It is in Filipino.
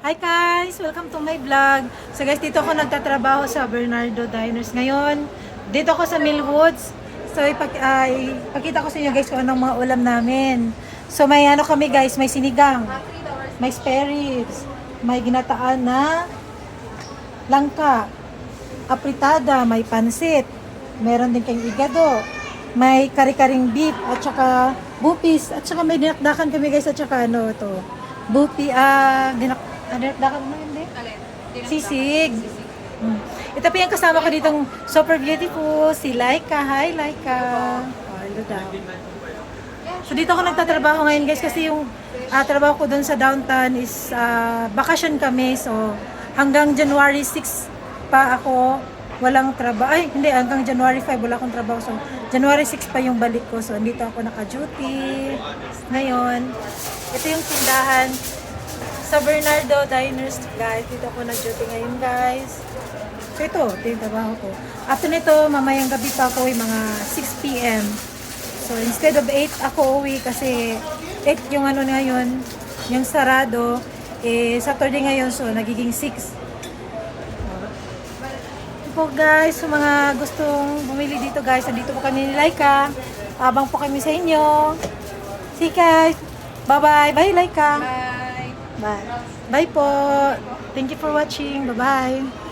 Hi guys! Welcome to my vlog. So guys, dito ako nagtatrabaho sa Bernardo Diners. Ngayon, dito ako sa Millwoods. So ipakita ko sa inyo guys kung anong mga ulam namin. So may ano kami guys, may sinigang, may spare ribs, may ginataan na langka, apritada, may pansit, meron din kayong igado, may kari-karing beef, at saka bupis, at saka may dinakdakan kami guys, at saka ano to, bupi, dinakdakan mo hindi? Sisig. Ito pa yung kasama ko ditong super beautiful, si Laika. Hi Laika. Oh, hello daw. So dito ako nagtatrabaho ngayon guys kasi yung trabaho ko dun sa downtown is bakasyon kami. So hanggang January 6 pa ako walang trabaho. Ay, hindi. Hanggang January 5 wala akong trabaho. So January 6 pa yung balik ko. So andito ako naka-duty. Ngayon, ito yung tindahan sa Bernardo Diners, guys. Dito ako nag-duty ngayon, guys. So ito yung trabaho ko. After nito, mamayang gabi pa ako mga 6 p.m. So instead of 8 ako uwi kasi 8 yung ano ngayon, yung sarado. Saturday ngayon, so nagiging 6. Ito po guys, sa mga gustong bumili dito guys, nandito po kami ni Laika. Abang po kami sa inyo. See guys. Bye-bye. Bye Laika. Bye. Bye. Bye po. Thank you for watching. Bye-bye.